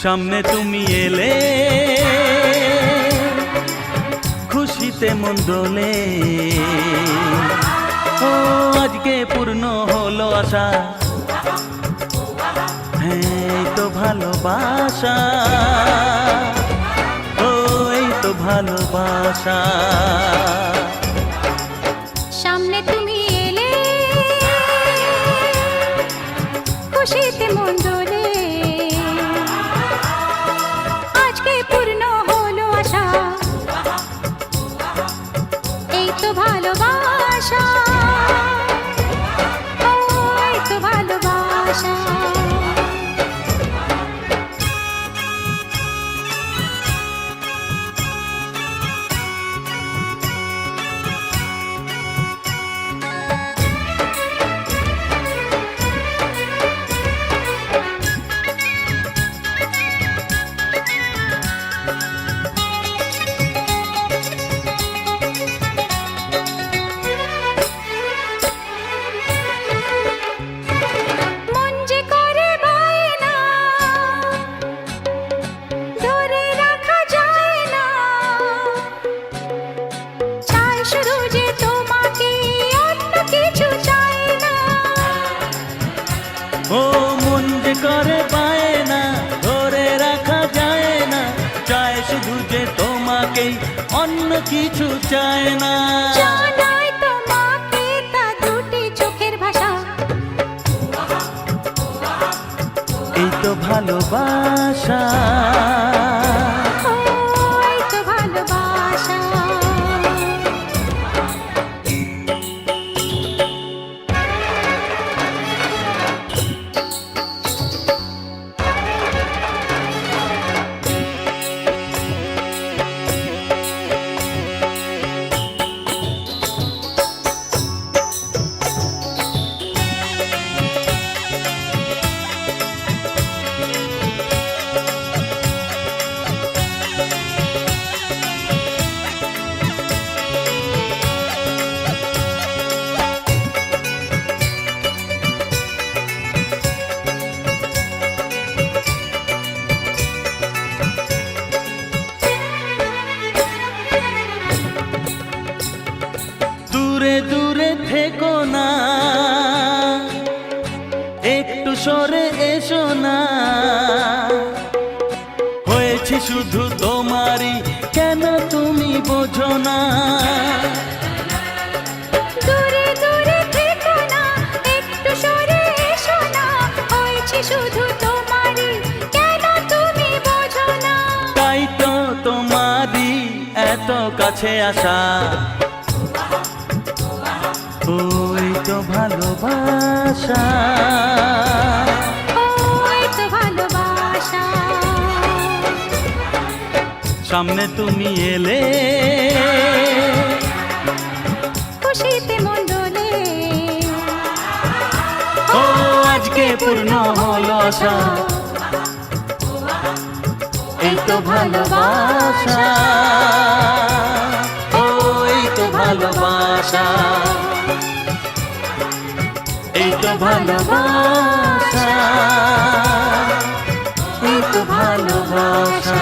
সামনে তুমি এলে খুশিতে মন দোলে, ও আজকে পূর্ণ হলো আশা, হ্যাঁ এই তো ভালোবাসা, ও এই তো ভালোবাসা। সামনে তুমি এলে খুশিতে মন দোলে, আজকে পূর্ণ হলো আশা, এই তো ভালোবাসা, ও এই তো ভালোবাসা। ও মন যে করে বায়না, ধরে রাখা যায় না, চায় শুধু যে তোমাকেই, অন্য কিছু চায় না। জানাই তোমাকে তা দুটি চোখের ভাষা, এই তো ভালোবাসা, ও এই তো ভালোবাসা। দূরে দূরে থেকো না, একটু সরে এসো না, হয়েছি শুধু তোমারই, কেন তুমি বোঝো না। দূরে দূরে থেকো না, একটু সরে এসো না, হয়েছে শুধু তোমারই, কেন তুমি বোঝো না। তাই তো তোমারই এত কাছে আসা, ওই তো ভালোবাসা, ও এই তো ভালোবাসা। সামনে তুমি এলে খুশিতে মন দোলে, ও আজকে পূর্ণ হলো আশা, এই তো ভালোবাসা, ও এই তো ভালোবাসা, এই তো ভালোবাসা, এই তো ভালোবাসা।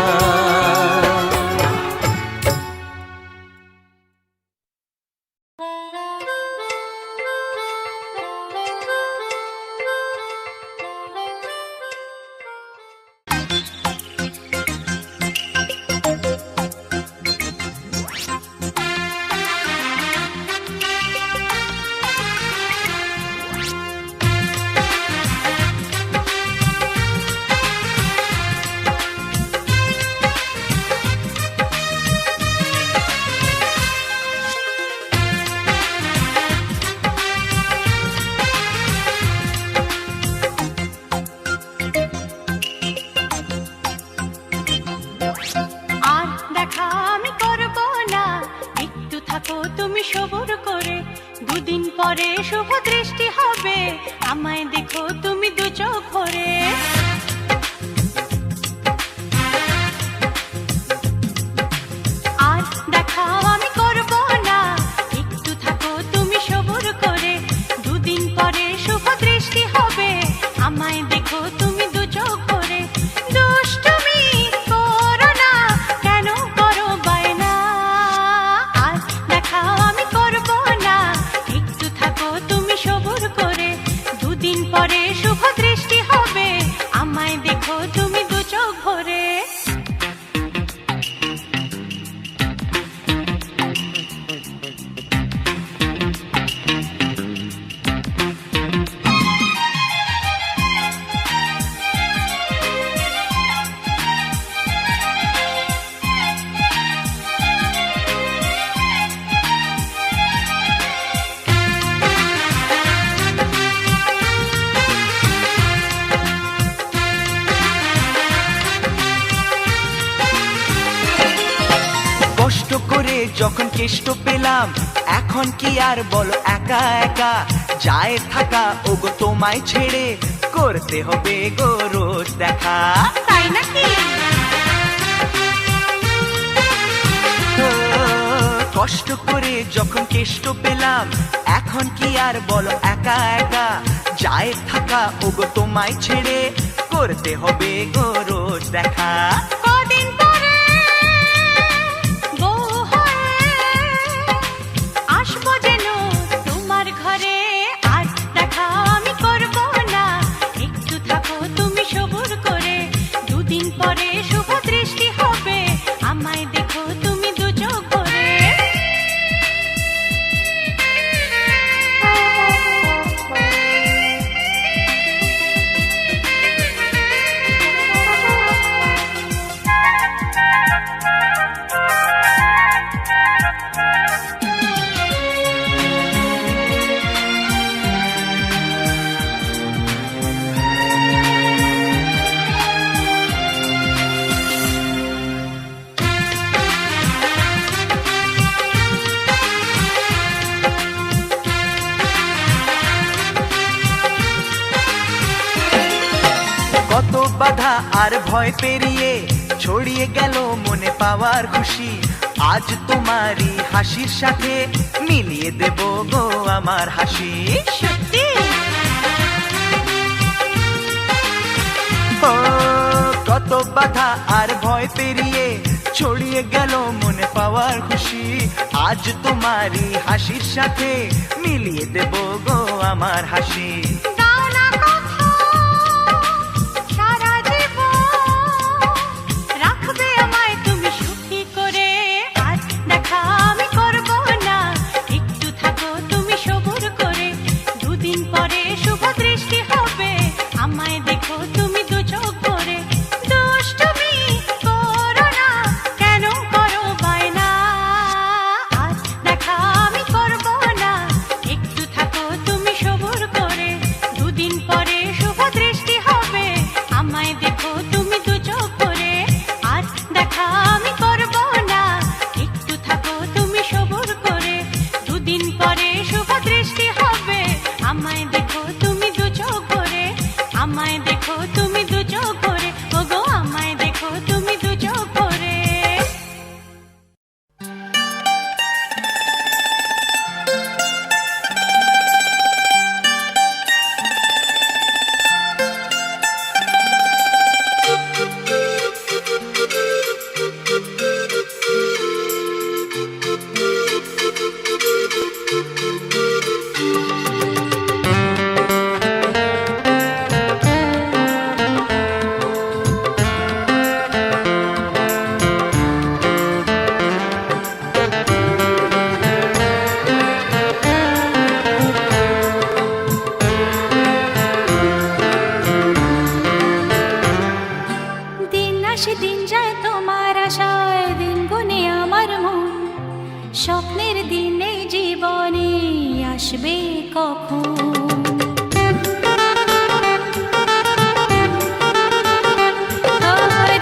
করে, দুদিন পরে শুভ দৃষ্টি হবে, আমায় দেখো তুমি দু চোখ ভরে। আর দেখাও আমি করব না, একটু থাকো তুমি সবুর করে, দুদিন পরে শুভ দৃষ্টি হবে, আমায় দেখো তুমি দু চোখ ভরে। দুষ্টুমি করো না, কেন করো বায়না? আর দেখাও আমি করব না, একটু থাকো তুমি সবুর করে, দুদিন পরে শুভ দৃষ্টি হবে, আমায় দেখো তুমি দু চোখ ভরে। কষ্ট করে যখন কেষ্ট পেলাম, এখন কি আর বলো একা একা যায় থাকা, ওগো তোমায় ছেড়ে করতে হবে গো রোজ দেখা। তাই নাকি? কষ্ট করে যখন কেষ্ট পেলাম, এখন কি আর বলো একা একা যায় থাকা, ওগো তোমায় ছেড়ে করতে হবে গো রোজ দেখা। কদিন পরে বউ হয়ে আসবো যেন তোমার ঘরে, আর দেখা আমি করব না, একটু থাকো তুমি সবুর করে, দুদিন পরে শুভ দৃষ্টি হবে, আমায় দেখো তুমি দু চোখ ভরে। কত বাধা আর ভয় পেরিয়ে ছড়িয়ে গেল মনে পাওয়ার খুশি, আজ তোমারই হাসির সাথে মিলিয়ে দেব গো আমার হাসি। সত্যি? ও কত বাধা আর ভয় পেরিয়ে ছড়িয়ে গেল মনে পাওয়ার খুশি, আজ তোমারই হাসির সাথে মিলিয়ে দেব গো আমার হাসি। দাও না কথা, সারা জীবন রাখবে আমায় তুমি সুখী করে, আর দেখা আমি করব না, একটু থাকো তুমি সবুর করে, দুদিন পরে শুভ দৃষ্টি হবে, আমায় দেখো তুমি দু চোখ ভরে। দুষ্টুমি করো না, কেন করো বায়না? আর দেখা আমি করব না, একটু থাকো তুমি সবুর করে, দুদিন পরে শুভ দৃষ্টি হবে, আমায় দেখো তুমি দু চোখ ভরে। আর দেখা আমি করব না, একটু থাকো তুমি সবুর করে, দুদিন পরে শুভ দৃষ্টি হবে, আমায় দেখো তুমি দু চোখ ভরে, আমায় দেখো তুমি দু চোখ ভরে, ওগো আমায় দেখো তুমি দু চোখ ভরে। দিন আসে দিন যায় তোমার আশায়, দিন গুনে আমার মন, স্বপ্নের দিনে জীবনে আসবে কখন?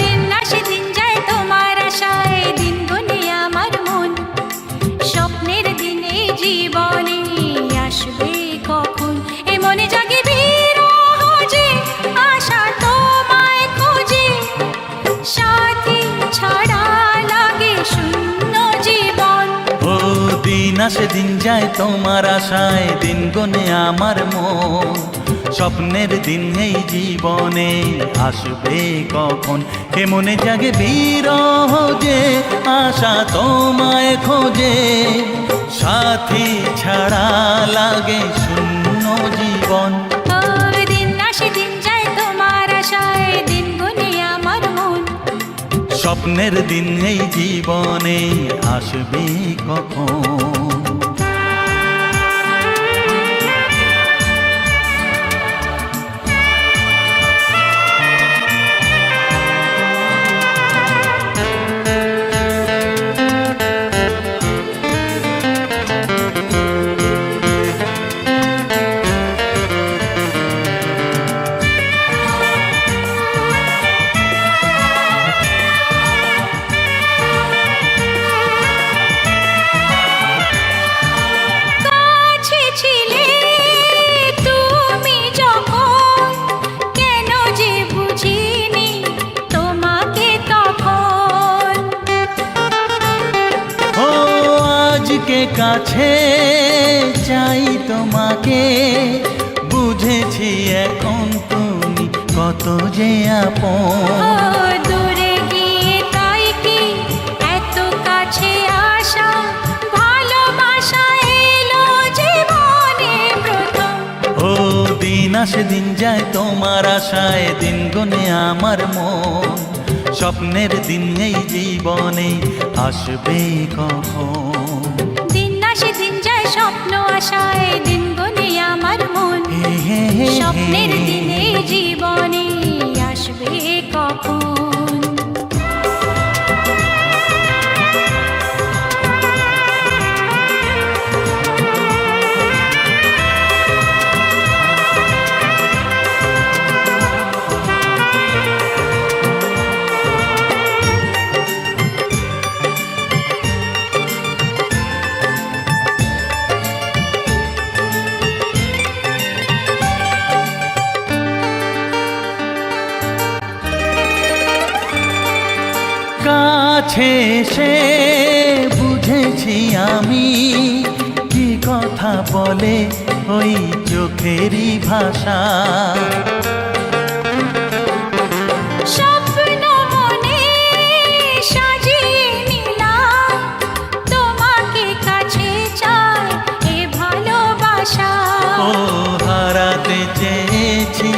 দিন আসে দিন যায় তোমার আশায়, দিন গুনে আমার মন, স্বপ্নের দিনে জীবন আসে দিন যায় তোমার আশায়, দিন গনে আমার মন। স্বপ্নের দিন এই জীবনে আসবে কখন, কে মনে জাগে বিরহ যে আশা তোমায় খোঁজে। সাথী ছাড়া লাগে শূন্য জীবন। ও দিন আসে দিন যায় তোমার আশায়, দিন গুনে আমার মন। স্বপ্নের দিন এই জীবনে আসবে কখন। কাছে ছিলে তুমি যখন, কেন যে বুঝিনি তোমাকে তখন। ও আজকে কাছে চাই তোমাকে, বুঝেছি এখন তুমি কত যে ও আপন। দূরে গিয়ে তাই কি এত কাছে আসা, ভালোবাসা এলো জীবনে প্রথম। ও দিন আসে দিন যায় তোমার আশায়, দিন গনে আমার মন। স্বপ্নের দিন এই জীবনে আসবে কখন। দিন আসে দিন যায় স্বপ্ন আশায়, দিন গুনে আমার মন। হে হে হে হে। স্বপ্নের দিনে জীবনে আসবে কখন। কাছে এসে বুঝেছি আমি, কি কথা বলে ওই চোখেরই ভাষা। স্বপ্ন মনে সাজিয়ে নিলাম, তোমাকে কাছে চাই এ ভালোবাসা। ও হারাতে চেয়েছি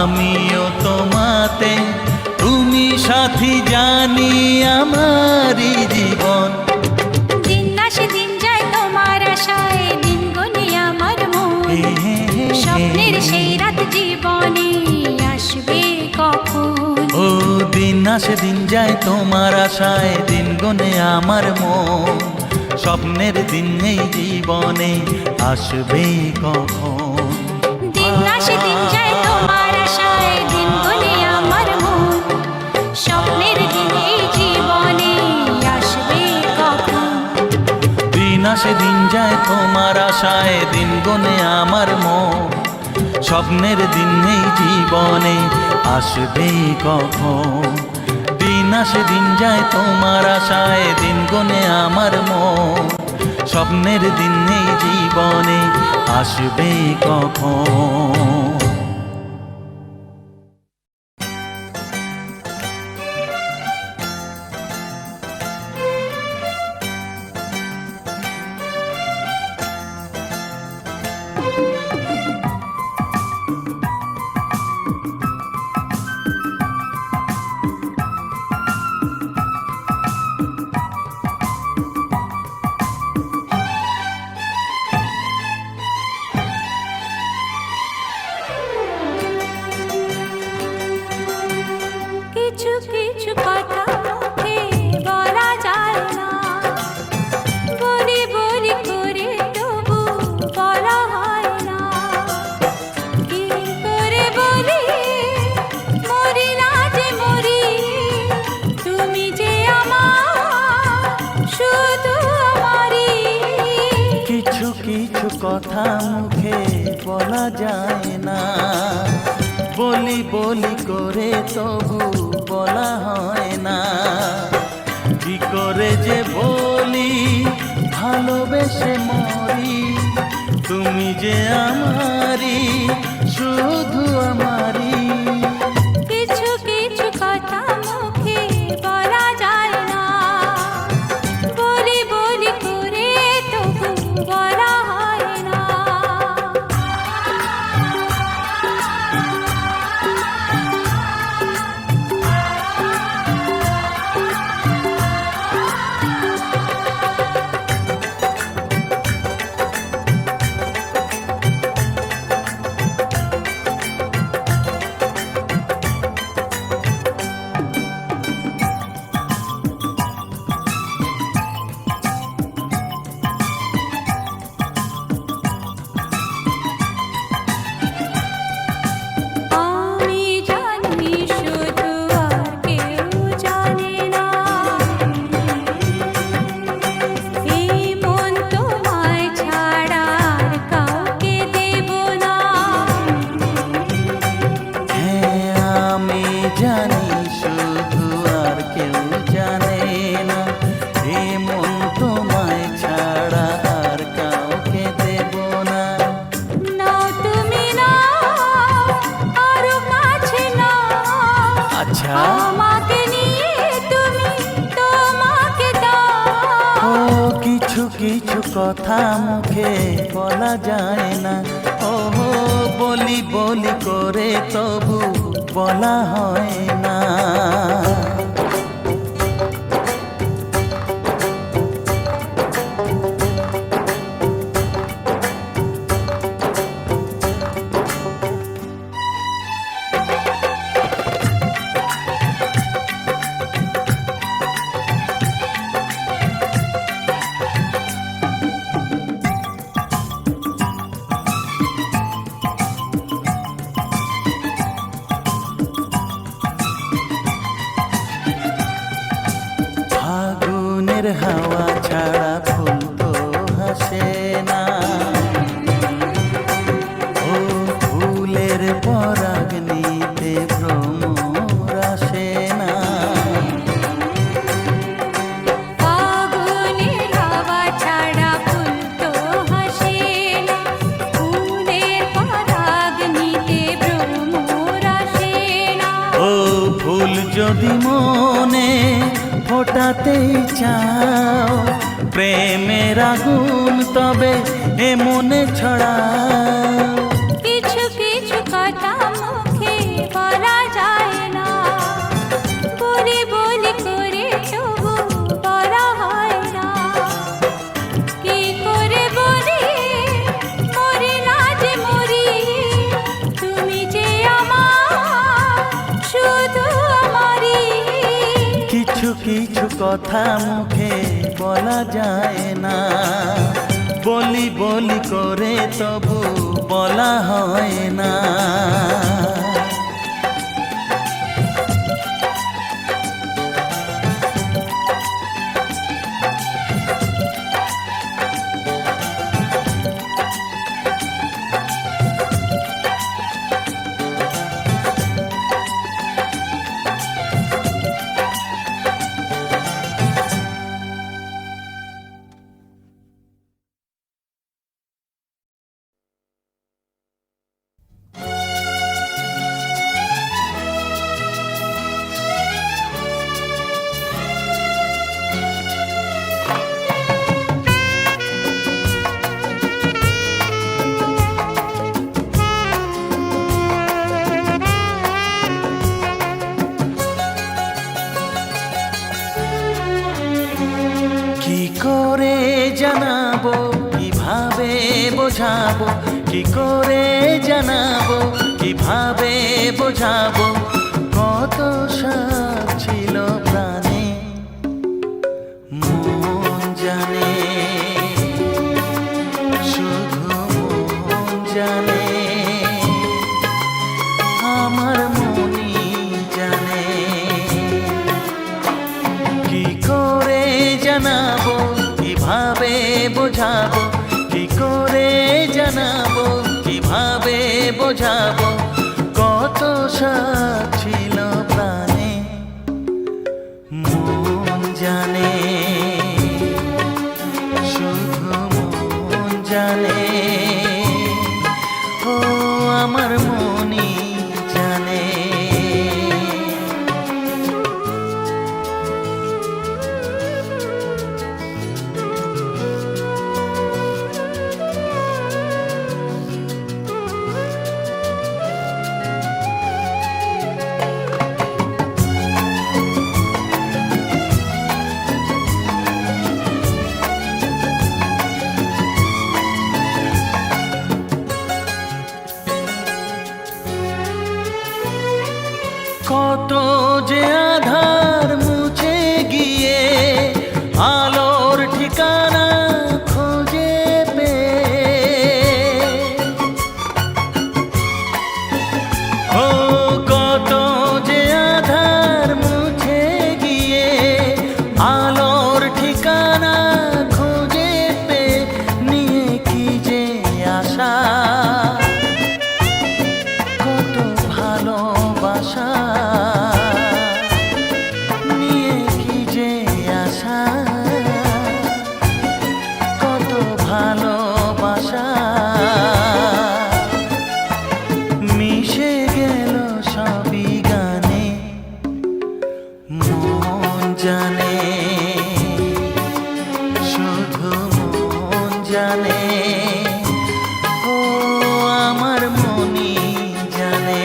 আমিও তোমাতে, তুমি সাথী জানি আমারই জীবন। দিন আসে দিন যায় তোমার আশায়, দিন গুনে আমার মন। হে হে হে হে। স্বপ্নের সেই রাত জীবনে আসবে কখন। ও দিন আসে দিন যায় তোমার আশায়, দিন গনে আমার মন। স্বপ্নের দিন এই জীবনে আসবে কখন। দিন আসে দিন যায় তোমার আশায়, দিন গুনে আমার মন। স্বপ্নের দিন এই জীবনে আসবে কখন। দিন আসে দিন যায় তোমার আশায়, দিন গনে আমার মন। স্বপ্নের দিন এই জীবনে আসবে কখন। দিন আসে দিন যায় তোমার আশায়, দিন গনে আমার মন। স্বপ্নের দিন এই জীবনে আসবে কখন। কিছু কিছু কথা মুখে বলা যায় না, বলি বলি করে তবু বলা হয় না। কি করে বলি মরি না যে মরি, তুমি যে আমার শুধু আমারই। কিছু কিছু কথা মুখে বলা যায় না, বলি বলি করে তবু বলা হয় না। কি করে যে বলি ভালোবেসে মরি, তুমি যে আমারি, শুধু আমারি। কিছু কিছু কথা মুখে বলা যায় না, বলি বলি করে তবু বলা হয় না। আমি জানি শুধু আর কেউ জানে না, এই মন তোমায় ছাড়া আর কাউকে দেব না। হ্যাঁ আমি জানি শুধু আর কেউ জানে না, এ মন তোমায় ছাড়া আর কাউকে দেব না। নাও তুমি নাও, আরো কাছে নাও, আচ্ছা আমাকে নিয়ে তুমি তোমাকে ও দাও। কিছু কিছু কথা মুখে বলা যায় না, ও বলি বলি করে তবু বলা হয় না। ফাগুনের হাওয়া ছাড়া ফুল তো হাসে না, ও ফুলের পরাগ নিতে ভ্রমর আসে না। ফাগুনের হাওয়া ছাড়া ফুল তো হাসে না, ফুলের পরাগ নিতে ভ্রমর আসে না। ও ফুল যদি মনে ফোটাতেই চাও, প্রেমের আগুন তবে এ মনে ছড়াও। কিছু কিছু কথা মুখে বলা যায় না, বলি বলি করে তবু বলা হয় না। কি করে বলি মরি না যে মরি, তুমি যে আমার শুধু আমারই। কিছু কিছু কথা মুখে বলা যায় না, বলি বলি করে তবু বলা হয় না। কি করে জানাবো, কিভাবে বোঝাবো, কি করে জানাবো, কিভাবে বোঝাবো, কত সাথ ছিল প্রাণে মন জানে, শুধু মন জানে, আমার মনই জানে। কি করে জানাবো, কিভাবে বোঝাবো, কি করে জানাবো, কিভাবে বোঝাবো, কত সাথ ছিল প্রাণে মন জানে, শুধু জানে, ও আমার মনই জানে। কত যে আধার মুছে গিয়ে আলোর ঠিকানা খোঁজে পেয়ে, ও কত যে আধার মুছে গিয়ে আলোর ঠিকানা খোঁজে পেয়ে, নিয়ে কি যে আশা, কত ভালোবাসা নিয়ে কি যে আশা, কত ভালোবাসা মিশে গেল সবই গানে, মন জানে, শুধু মন জানে, ও আমার মনই জানে।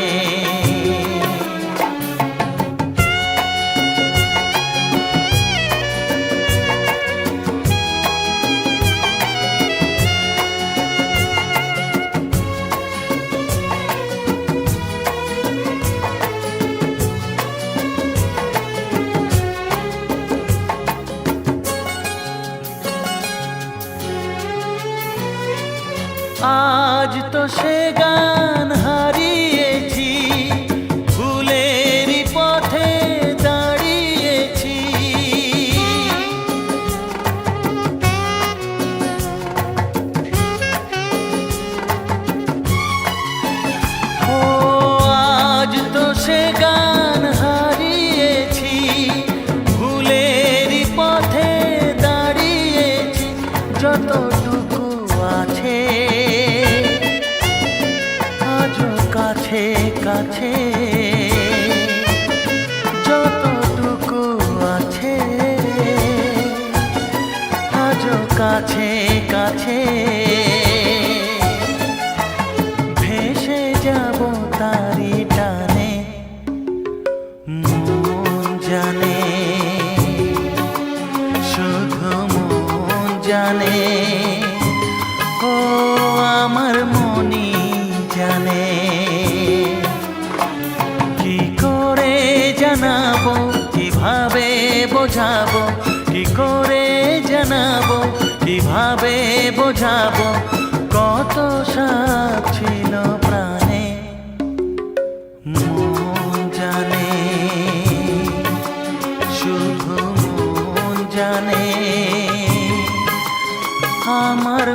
আজ তো সে গান হারিয়েছি, ভুলেরই পথে দাঁড়িয়েছি, ও আজ তো সে গান হারিয়েছি, ভুলেরই পথে দাঁড়িয়েছি, যতটুকু আছে আজও কাছে কাছে, যতটুকু আছে আজও কাছে কাছে, ভেসে যাব তারি টানে, মন জানে, শুধু মন জানে, ও আমার মনই জানে। কি করে জানাবো, কিভাবে বোঝাবো, কি করে জানাবো, কিভাবে বোঝাবো, কত সাপ ছিল প্রাণে, মন জানে, শুধু মন জানে, আমার